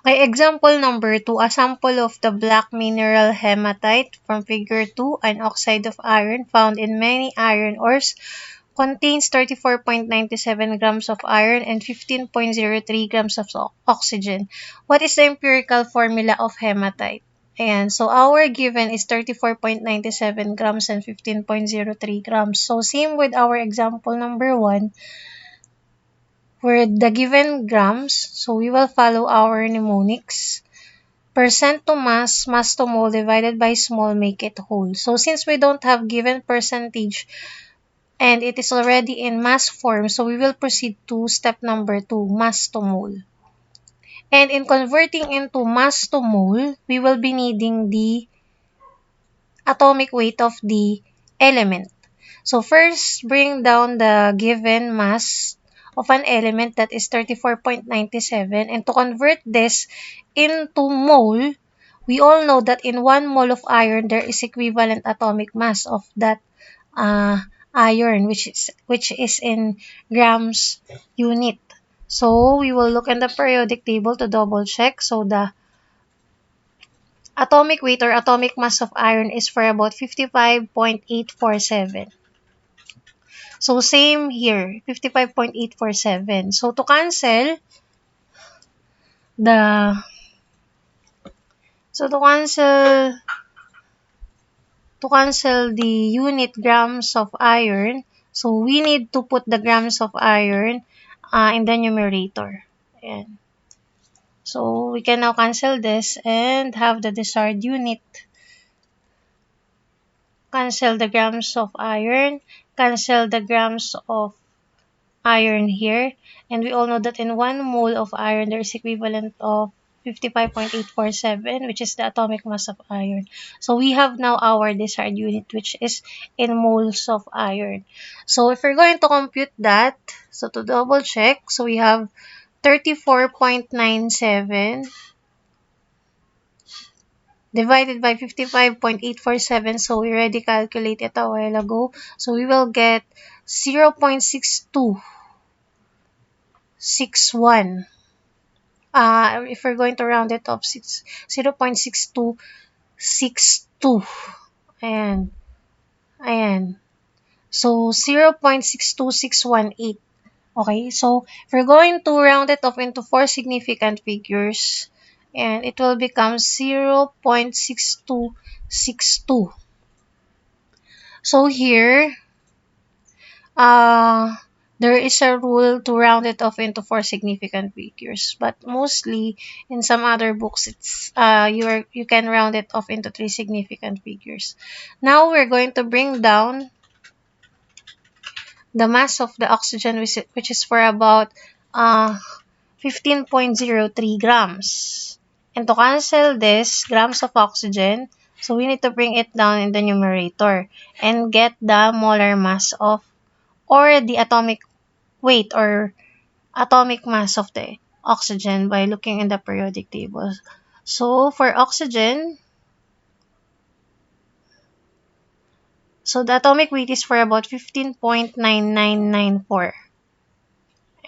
Okay, example number 2, a sample of the black mineral hematite from figure 2, an oxide of iron found in many iron ores, contains 34.97 grams of iron and 15.03 grams of oxygen. What is the empirical formula of hematite? Ayan, so our given is 34.97 grams and 15.03 grams. So same with our example number 1, where the given grams, so we will follow our mnemonics. Percent to mass, mass to mole divided by small make it whole. So since we don't have given percentage and it is already in mass form, so we will proceed to step number 2, mass to mole. And in converting into mass to mole, we will be needing the atomic weight of the element. So first, bring down the given mass of an element, that is 34.97, and to convert this into mole, we all know that in 1 mole of iron, there is equivalent atomic mass of that uh, iron, which is in grams unit. So we will look in the periodic table to double check. So the atomic weight or atomic mass of iron is for about 55.847. So same here, 55.847. So the to cancel the unit grams of iron, so we need to put the grams of iron in the numerator. Ayan. So we can now cancel this and have the desired unit. Cancel the grams of iron, cancel the grams of iron here, and we all know that in 1 mole of iron there is equivalent of 55.847, which is the atomic mass of iron. So we have now our desired unit, which is in moles of iron. So if we're going to compute that, so to double check, so we have 34.97 divided by 55.847, so we already calculated it a while ago. So we will get 0.6261. If we're going to round it up, 0.6262. Ayan. Ayan. So 0.62618. Okay, so if we're going to round it up into 4 significant figures, and it will become 0.6262. So here, there is a rule to round it off into 4 significant figures, but mostly in some other books, it's you can round it off into 3 significant figures. Now we're going to bring down the mass of the oxygen, which is for about 15.03 grams. And to cancel this grams of oxygen, so we need to bring it down in the numerator and get the molar mass of, or the atomic weight or atomic mass of the oxygen by looking in the periodic table. So for oxygen, so the atomic weight is for about 15.9994.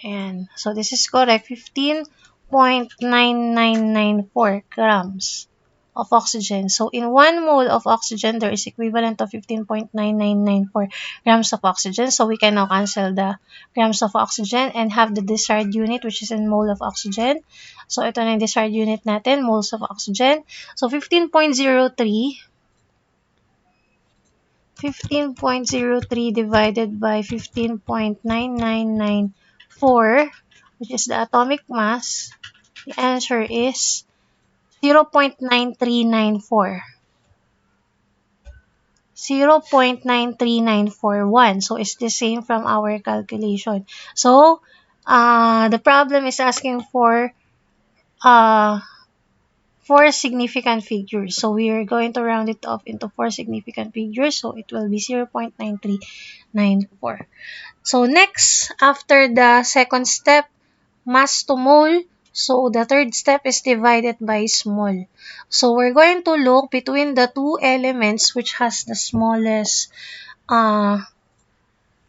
And so this is correct, 15.9994 grams of oxygen. So in 1 mole of oxygen, there is equivalent of 15.9994 grams of oxygen. So we can now cancel the grams of oxygen and have the desired unit, which is in mole of oxygen. So ito na yung desired unit natin, moles of oxygen. So 15.03 divided by 15.9994, which is the atomic mass. The answer is 0.9394. 0.93941. So it's the same from our calculation. So the problem is asking for 4 significant figures. So we are going to round it off into 4 significant figures. So it will be 0.9394. So next, after the second step, mass to mole, so the third step is divided by small. So we're going to look between the 2 elements which has the smallest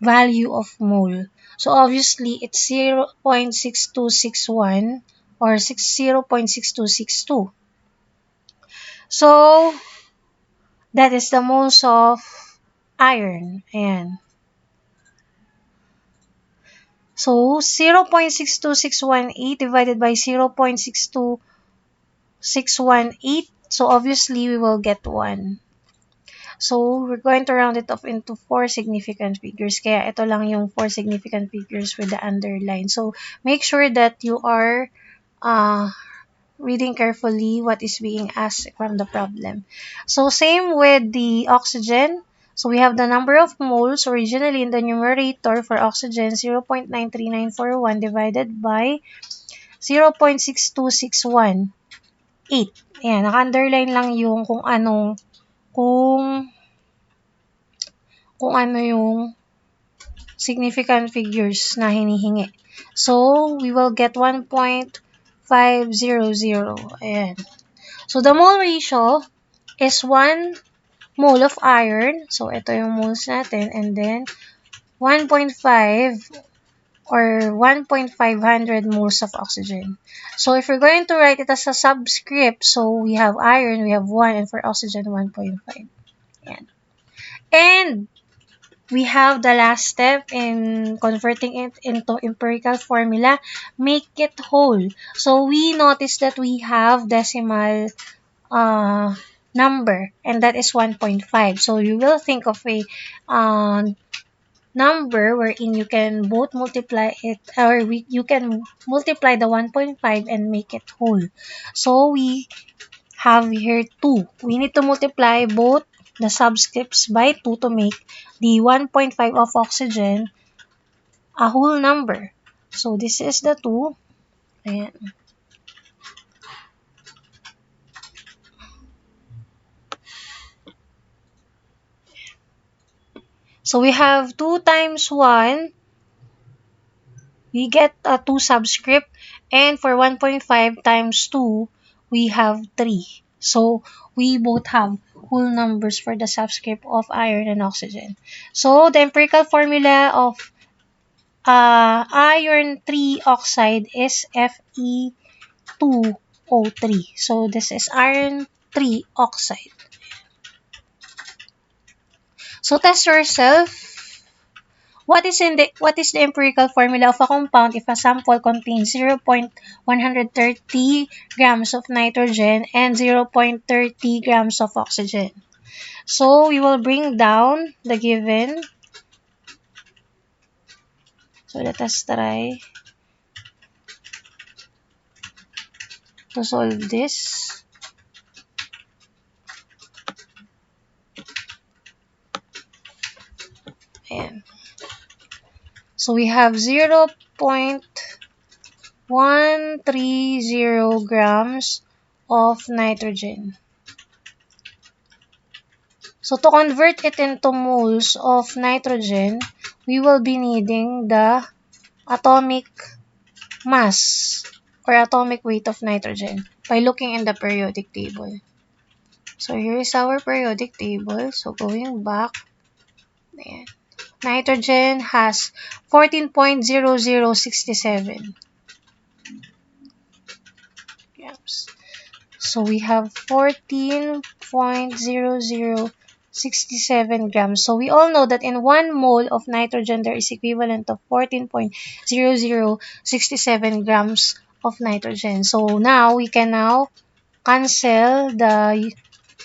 value of mole. So obviously it's 0.6261 or 0.6262. So, that is the moles of iron. Ayan. So, 0.62618 divided by 0.62618. So, obviously, we will get 1. So, we're going to round it off into 4 significant figures. Kaya, ito lang yung 4 significant figures with the underline. So, make sure that you are reading carefully what is being asked from the problem. So, same with the oxygen. So, we have the number of moles originally in the numerator for oxygen, 0.93941 divided by 0.62618. Ayan, naka-underline lang yung kung ano yung significant figures na hinihingi. So, we will get 1.500. Ayan. So, the mole ratio is 1 mole of iron. So, ito yung moles natin. And then, 1.5 or 1.500 moles of oxygen. So, if we're going to write it as a subscript, so we have iron, we have 1, and for oxygen, 1.5. Ayan. And we have the last step in converting it into empirical formula, make it whole. So, we notice that we have decimal number, and that is 1.5. So, you will think of a number wherein you can both multiply it, or you can multiply the 1.5 and make it whole. So, we have here 2. We need to multiply both the subscripts by 2 to make the 1.5 of oxygen a whole number. So, this is the 2. Ayan. So, we have 2 times 1. We get a 2 subscript. And for 1.5 times 2, we have 3. So, we both have whole numbers for the subscript of iron and oxygen. So, the empirical formula of iron 3 oxide is Fe2O3. So, this is iron 3 oxide. So, test yourself. What is the empirical formula of a compound if a sample contains 0.130 grams of nitrogen and 0.30 grams of oxygen? So, we will bring down the given. So, let us try to solve this. Ayan. So, we have 0.130 grams of nitrogen. So, to convert it into moles of nitrogen, we will be needing the atomic mass or atomic weight of nitrogen by looking in the periodic table. So, here is our periodic table. So, going back, ayan. Nitrogen has 14.0067 grams. So, we have 14.0067 grams. So, we all know that in 1 mole of nitrogen, there is equivalent of 14.0067 grams of nitrogen. So, now, we can now cancel the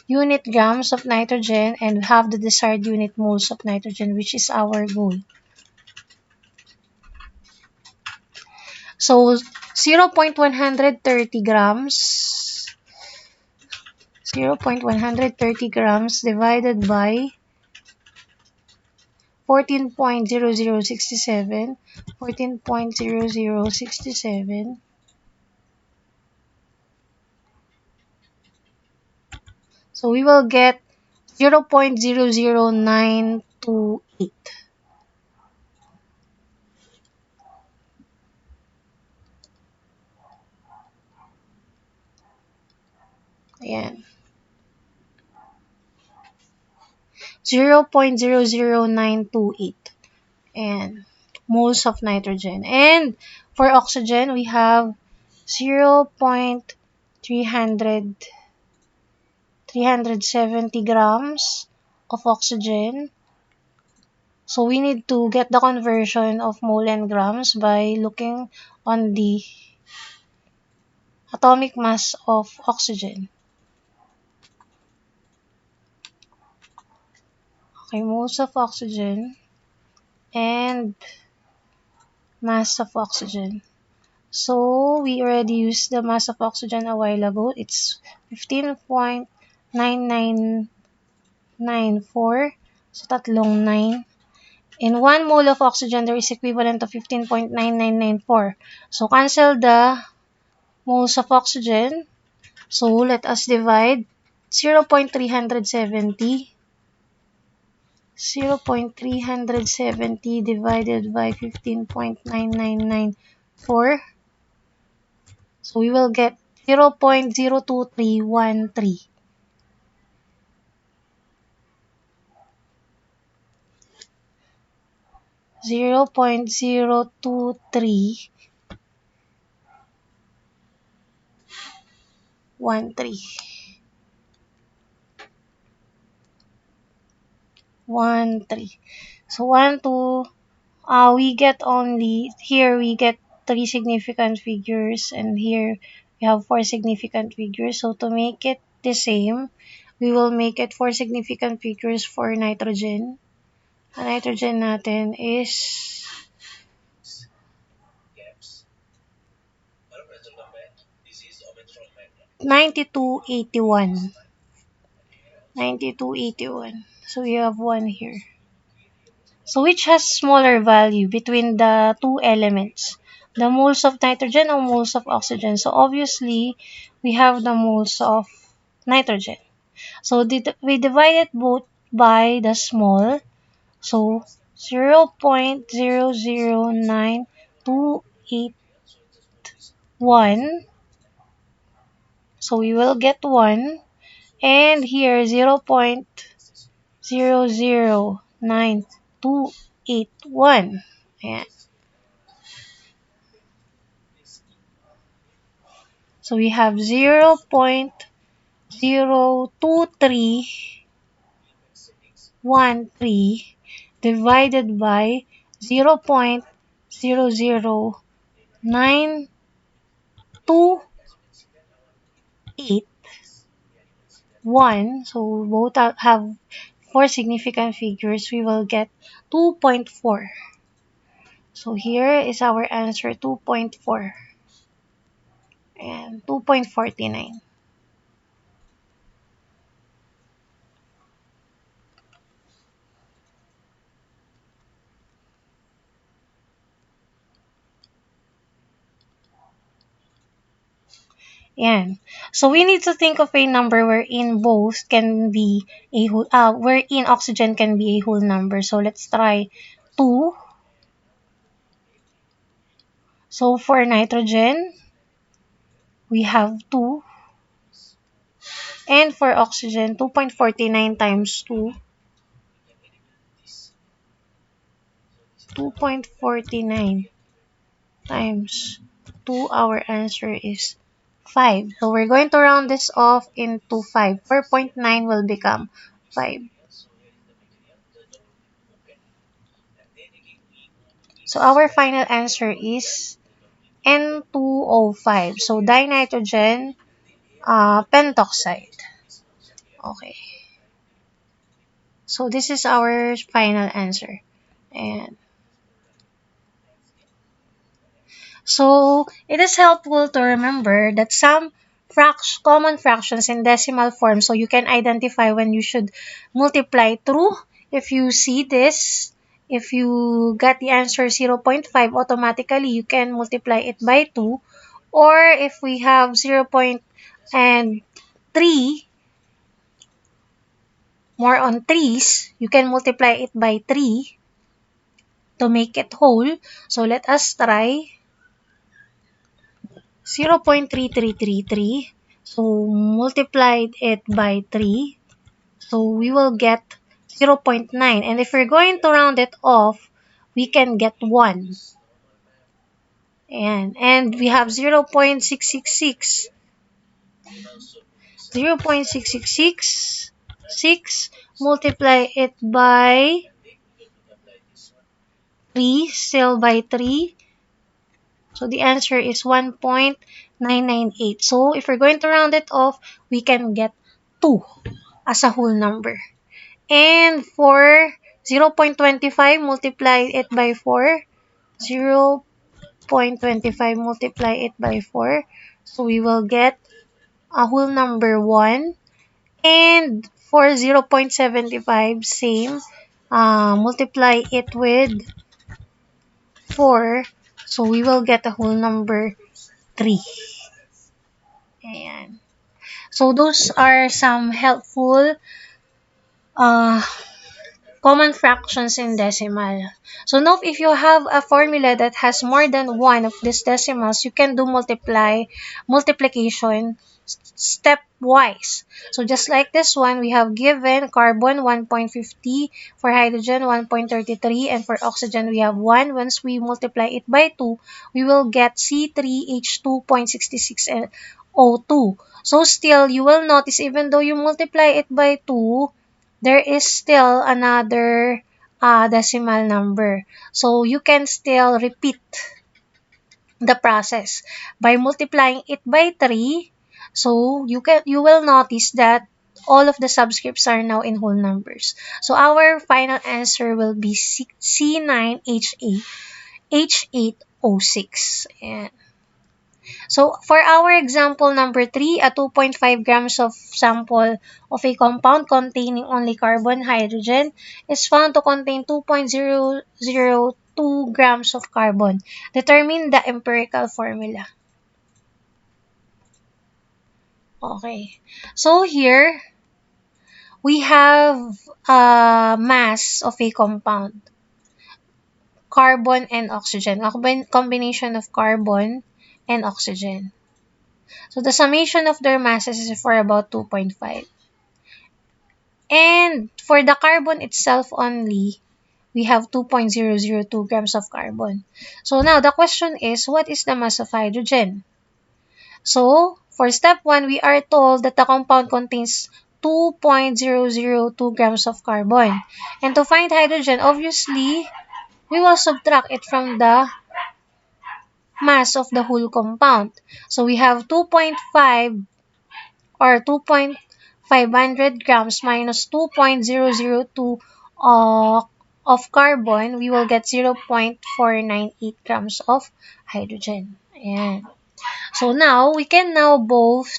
unit grams of nitrogen and have the desired unit moles of nitrogen, which is our goal. So, 0.130 grams, 0.130 grams divided by 14.0067, 14.0067. So, we will get 0.00928. Ayan. 0.00928. And moles of nitrogen. And for oxygen, we have 0.370 grams of oxygen. So we need to get the conversion of mole and grams by looking on the atomic mass of oxygen. Okay, moles of oxygen and mass of oxygen. So we already used the mass of oxygen a while ago. It's 15.9994. So tatlong 9. In 1 mole of oxygen, there is equivalent of 15.9994. So cancel the moles of oxygen. So let us divide 0.370 divided by 15.9994. So we will get 0.02313. 0.02313. So 1, 2, we get only, here we get 3 significant figures, and here we have 4 significant figures. So to make it the same, we will make it 4 significant figures for nitrogen. Ang nitrogen natin is 9281. 9281. So we have 1 here. So which has smaller value between the two elements? The moles of nitrogen or moles of oxygen? So obviously, we have the moles of nitrogen. So we divided both by the small. So 0.009281. So we will get 1. And here 0.009281. Ayan. So we have 0.02313 divided by 0.00928. So both have 4 significant figures. We will get 2.4. So here is our answer, 2.4 and 2.49. Yan. So we need to think of a number wherein both can be a whole, wherein oxygen can be a whole number. So let's try 2. So for nitrogen, we have 2. And for oxygen, 2.49 times 2. 2.49 times 2, our answer is 5. So we're going to round this off into 5. 4.9 will become 5. So our final answer is N2O5. So dinitrogen pentoxide. Okay. So this is our final answer. And so it is helpful to remember that some common fractions in decimal form, so you can identify when you should multiply through. If you see this, if you got the answer 0.5, automatically you can multiply it by 2. Or if we have 0.3, more on 3's, you can multiply it by 3 to make it whole. So let us try 0.3333. So multiplied it by 3. So we will get 0.9. And if we're going to round it off, we can get 1. And we have 0.666. 0.6666, multiply it by 3, still by 3. So the answer is 1.998. So if we're going to round it off, we can get 2 as a whole number. And for 0.25, multiply it by 4. 0.25, multiply it by 4. So we will get a whole number 1. And for 0.75, same. Multiply it with 4. So we will get a whole number 3. Ayan. So those are some helpful uh, common fractions in decimal. So now if you have a formula that has more than one of these decimals, you can do multiplication stepwise. So just like this one, we have given carbon 1.50, for hydrogen 1.33, and for oxygen we have 1. Once we multiply it by 2, we will get C3H2.66 and O2. So still, you will notice even though you multiply it by 2, there is still another decimal number. So you can still repeat the process by multiplying it by 3. So you will notice that all of the subscripts are now in whole numbers. So our final answer will be C9H8O6. And so for our example number 3, a 2.5 grams of sample of a compound containing only carbon hydrogen is found to contain 2.002 grams of carbon. Determine the empirical formula. Okay. So here, we have a mass of a compound, carbon and oxygen, a combination of carbon and oxygen. So the summation of their masses is for about 2.5. And for the carbon itself only, we have 2.002 grams of carbon. So now the question is, what is the mass of hydrogen? So for step 1, we are told that the compound contains 2.002 grams of carbon. And to find hydrogen, obviously, we will subtract it from the mass of the whole compound. So we have 2.5 or 2.500 grams minus 2.002 of carbon, we will get 0.498 grams of hydrogen. Ayan. So now, we can now both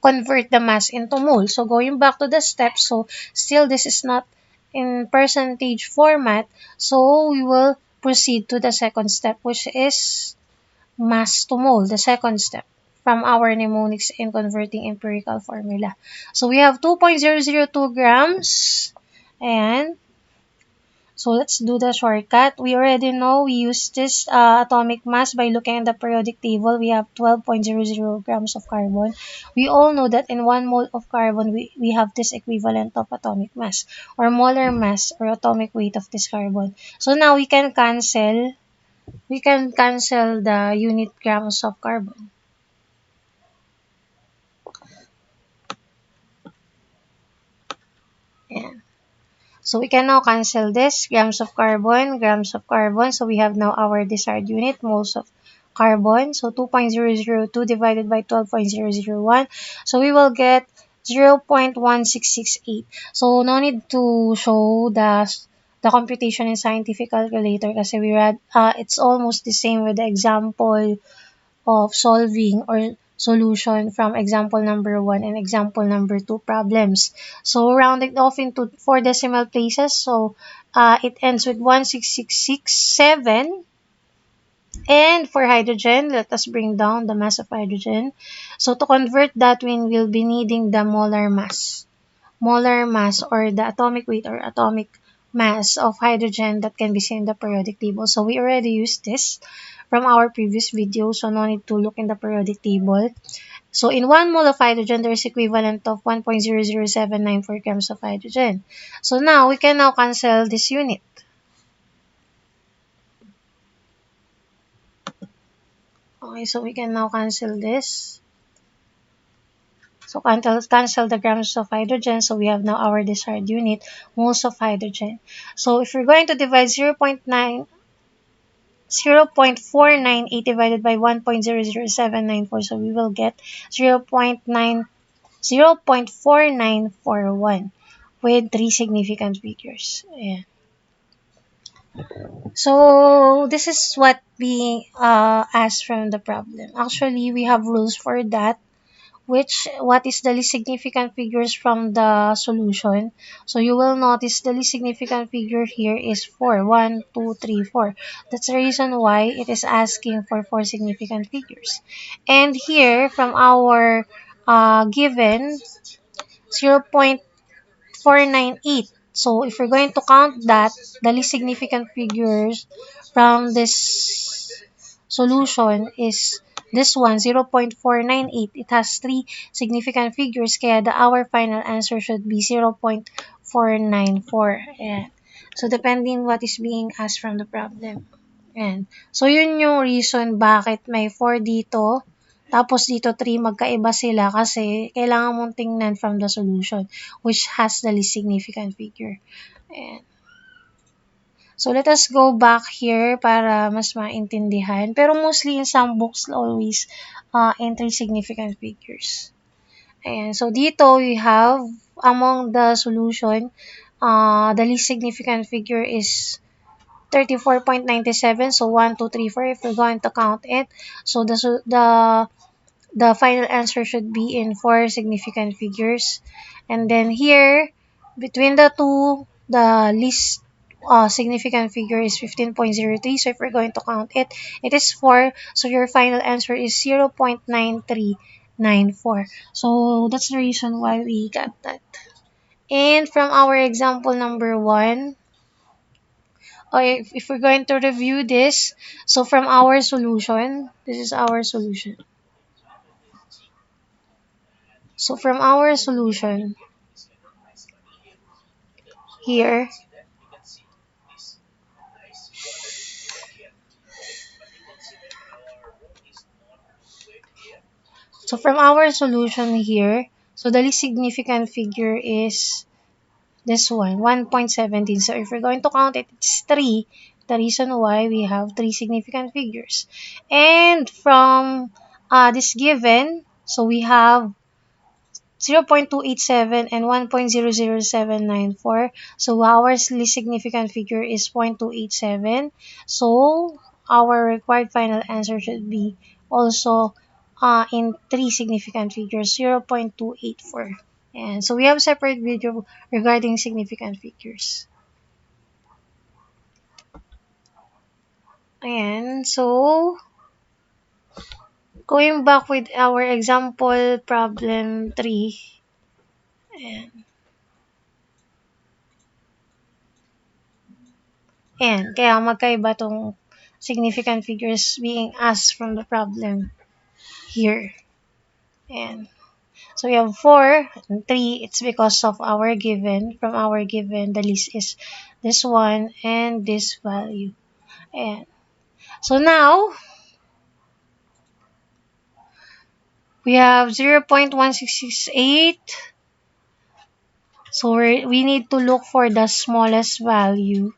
convert the mass into mole. So going back to the steps, so still this is not in percentage format. So we will proceed to the second step, which is mass to mole, the second step from our mnemonics in converting empirical formula. So we have 2.002 grams, and so let's do the shortcut. We already know we use this atomic mass by looking at the periodic table. We have 12.00 grams of carbon. We all know that in 1 mole of carbon, we have this equivalent of atomic mass or molar mass or atomic weight of this carbon. So now we can cancel the unit grams of carbon. Yeah. So we can now cancel this, grams of carbon, grams of carbon. So we have now our desired unit, moles of carbon. So 2.002 divided by 12.001. So we will get 0.1668. So no need to show the computation in scientific calculator kasi we read, it's almost the same with the example of solving or solution from example number 1 and example number 2 problems. So rounded off into 4 decimal places. So it ends with 16667. And for hydrogen, let us bring down the mass of hydrogen. So to convert that, we will be needing the molar mass. Molar mass or the atomic weight or atomic mass of hydrogen that can be seen in the periodic table. So we already used this from our previous video, so no need to look in the periodic table. So in 1 mole of hydrogen, there is equivalent of 1.00794 grams of hydrogen. So now we can now cancel this unit. Okay, so we can now cancel this. So cancel the grams of hydrogen. So we have now our desired unit, moles of hydrogen. So if we're going to divide 0.498 divided by 1.00794, so we will get 0.4941 with three significant figures. Yeah. So this is what being asked from the problem. Actually, we have rules for that. What is the least significant figures from the solution? So you will notice the least significant figure here is 4. 1, 2, 3, 4. That's the reason why it is asking for 4 significant figures. And here, from our given 0.498. So if we're going to count that, the least significant figures from this solution is this one, 0.498. It has three significant figures, kaya our final answer should be 0.494. Ayan. So, depending what is being asked from the problem. Ayan. So, yun yung reason bakit may 4 dito, tapos dito 3, magkaiba sila kasi kailangan mong tingnan from the solution, which has the least significant figure. Ayan. So, let us go back here para mas maintindihan. Pero mostly in some books, always enter significant figures. Ayan. So, dito we have, among the solution, the least significant figure is 34.97. So, 1, 2, 3, 4 if we're going to count it. So, the final answer should be in 4 significant figures. And then here, between the two, the least significant figure is 15.03. So if we're going to count it, it is 4. So your final answer is 0.9394. So that's the reason why we got that. And from our example number 1, or if we're going to review this, so from our solution, this is our solution. So from our solution here, so from our solution here, so the least significant figure is this one, 1.17. So if we're going to count it, it's 3. The reason why we have 3 significant figures. And from this given, so we have 0.287 and 1.00794. So our least significant figure is 0.287. So our required final answer should be also in 3 significant figures, 0.284. And so we have a separate video regarding significant figures. And so going back with our example problem 3. And kaya magkaiba tong significant figures being asked from the problem here. And so we have 4 and 3. It's because of our given. From our given, the least is this one and this value. And so now we have 0.1668. So we need to look for the smallest value.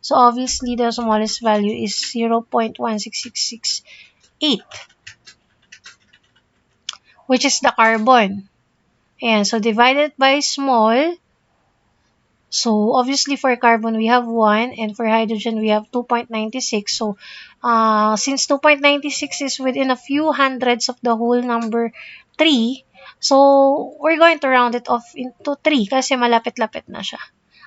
So obviously the smallest value is 0.16668, which is the carbon. And so divided by small. So obviously for carbon we have 1 and for hydrogen we have 2.96. So since 2.96 is within a few hundreds of the whole number 3, so we're going to round it off into 3 kasi malapit-lapit na siya.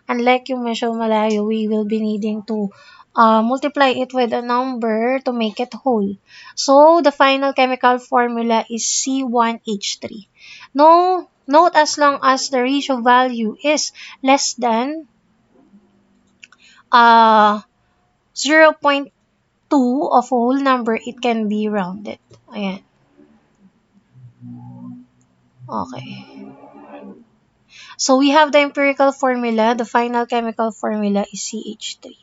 Unlike yung medyo malayo, we will be needing to multiply it with a number to make it whole. So the final chemical formula is C1H3. Note as long as the ratio value is less than 0.2 of a whole number, it can be rounded. Ayan. Okay. So we have the empirical formula. The final chemical formula is CH3.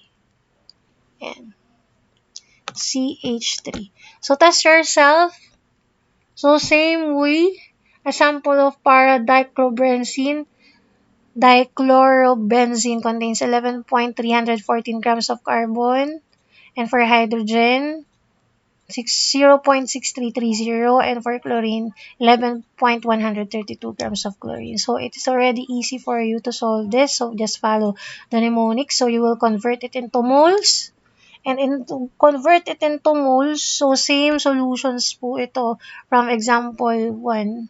Ayan. CH3. So test yourself. So same way, a sample of dichlorobenzene contains 11.314 grams of carbon, and for hydrogen, 0.6330, and for chlorine, 11.132 grams of chlorine. So it is already easy for you to solve this. So just follow the mnemonic. So you will convert it into moles. And to convert it into moles, so same solutions po ito from example 1.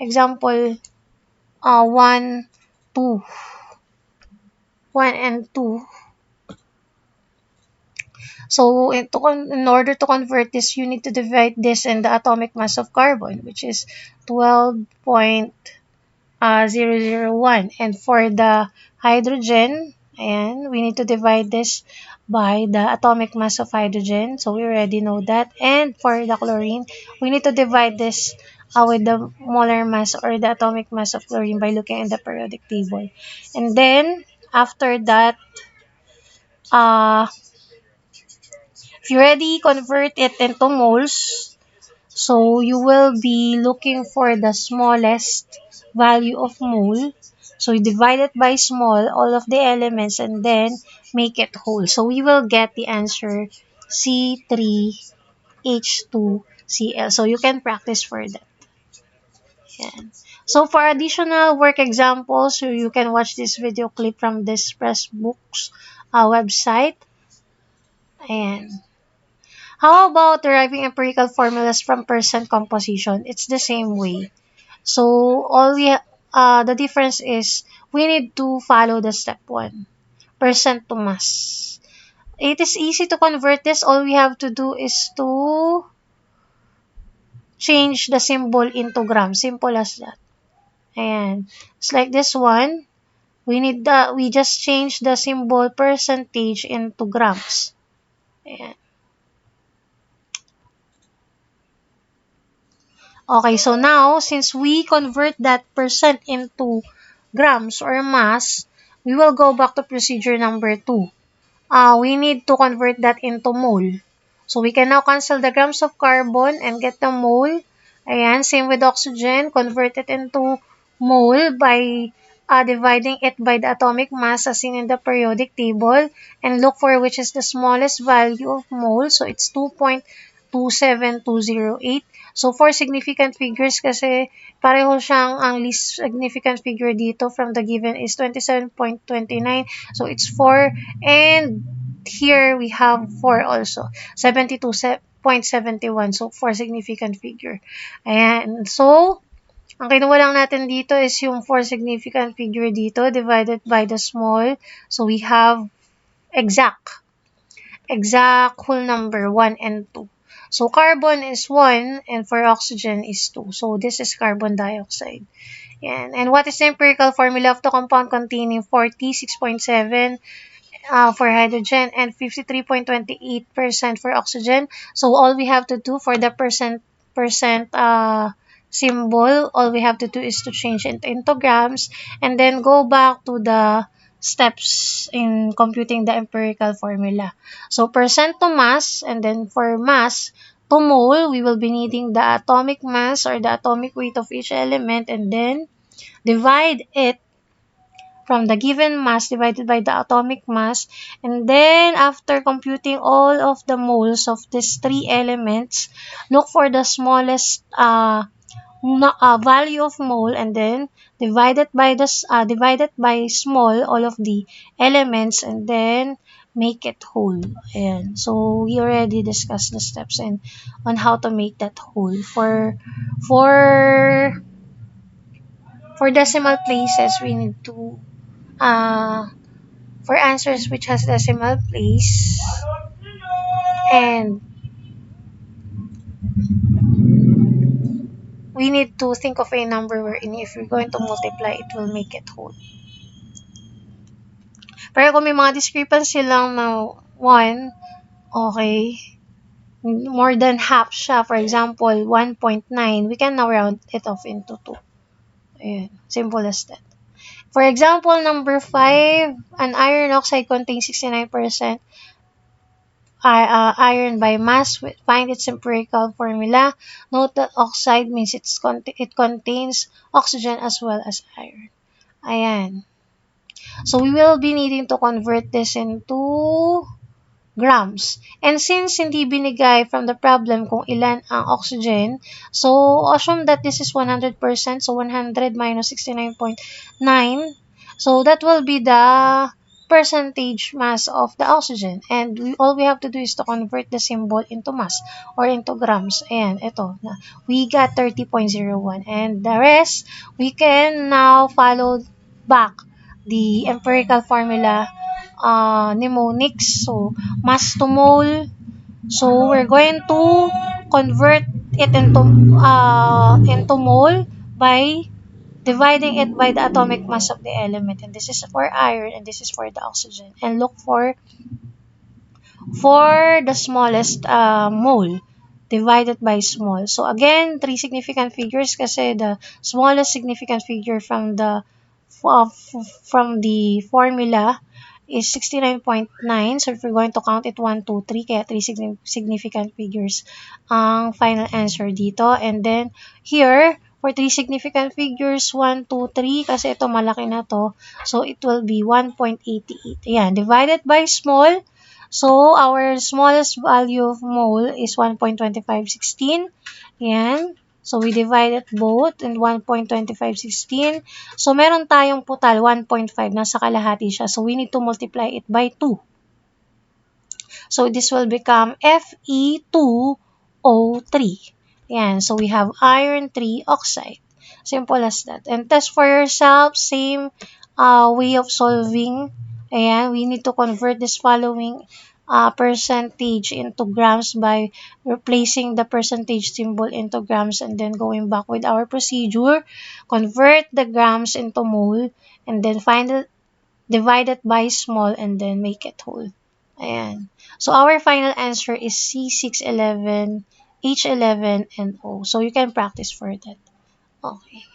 Example 1, 2. 1 and 2. So in order to convert this, you need to divide this in the atomic mass of carbon, which is 12.001. And for the hydrogen, and we need to divide this by the atomic mass of hydrogen. So we already know that. And for the chlorine, we need to divide this with the molar mass or the atomic mass of chlorine by looking at the periodic table. And then after that, uh, if you already convert it into moles, so you will be looking for the smallest value of mole. So you divide it by small, all of the elements, and then make it whole. So we will get the answer C3H2Cl. So you can practice for that. Yan. So for additional work examples, so you can watch this video clip from this Pressbooks website. And how about deriving empirical formulas from percent composition? It's the same way. So the difference is we need to follow the step 1, percent to mass. It is easy to convert this. All we have to do is to change the symbol into grams. Simple as that. And it's like this one. We just change the symbol percentage into grams. Ayan. Okay, so now, since we convert that percent into grams or mass, we will go back to procedure number 2. We need to convert that into mole. So we can now cancel the grams of carbon and get the mole. Ayan, same with oxygen. Convert it into mole by dividing it by the atomic mass as seen in the periodic table and look for which is the smallest value of mole. So it's 2.27208. So for significant figures kasi pareho siyang ang least significant figure dito from the given is 27.29. So it's 4, and here we have 4 also. 72.71. So 4 significant figure. Ayan. So ang kinuha lang natin dito is yung 4 significant figure dito divided by the small. So we have exact whole number 1 and 2. So carbon is 1 and for oxygen is 2. So this is carbon dioxide. And what is the empirical formula of the compound containing 46.7 for hydrogen and 53.28% for oxygen? So all we have to do for the percent symbol, all we have to do is to change it into grams and then go back to the steps in computing the empirical formula. So percent to mass, and then for mass to mole, we will be needing the atomic mass or the atomic weight of each element and then divide it from the given mass divided by the atomic mass. And then after computing all of the moles of these 3 elements, look for the smallest value of mole and then divided by small all of the elements and then make it whole. Ayan. So we already discussed the steps and on how to make that whole. For decimal places, we need to for answers which has decimal place, and we need to think of a number wherein if you're going to multiply, it will make it whole. Pero kung may mga discrepancy lang na 1, okay, more than half siya, for example, 1.9, we can now round it off into 2. Ayan, simple as that. For example, number 5, an iron oxide contains 69% iron by mass. Find its empirical formula. Note that oxide means it contains oxygen as well as iron. Ayan. So we will be needing to convert this into grams. And since hindi binigay from the problem kung ilan ang oxygen, so assume that this is 100%, so 100 minus 69.9. So that will be the percentage mass of the oxygen. And all we have to do is to convert the symbol into mass or into grams. Ayan, ito. We got 30.01. And the rest, we can now follow back the empirical formula mnemonics. So, mass to mole. So, we're going to convert it into mole by dividing it by the atomic mass of the element. And this is for iron and this is for the oxygen. And look for the smallest mole divided by small. So again, three significant figures kasi the smallest significant figure from the formula is 69.9. So if we're going to count it 1, 2, 3, kaya three significant figures ang final answer dito. And then here, for three significant figures, 1, 2, 3, kasi ito malaki na to. So it will be 1.88. Ayan, divided by small. So, our smallest value of mole is 1.2516. Yan. So, we divide it both in 1.2516. So, meron tayong total 1.5. Nasa kalahati siya. So, we need to multiply it by 2. So, this will become Fe2O3. Yan. So, we have iron 3 oxide. Simple as that. And test for yourself. Same way of solving. Ayan, we need to convert this following percentage into grams by replacing the percentage symbol into grams and then going back with our procedure. Convert the grams into mole and then divide it by small and then make it whole. Ayan. So, our final answer is C611, H11, and O. So, you can practice for that. Okay.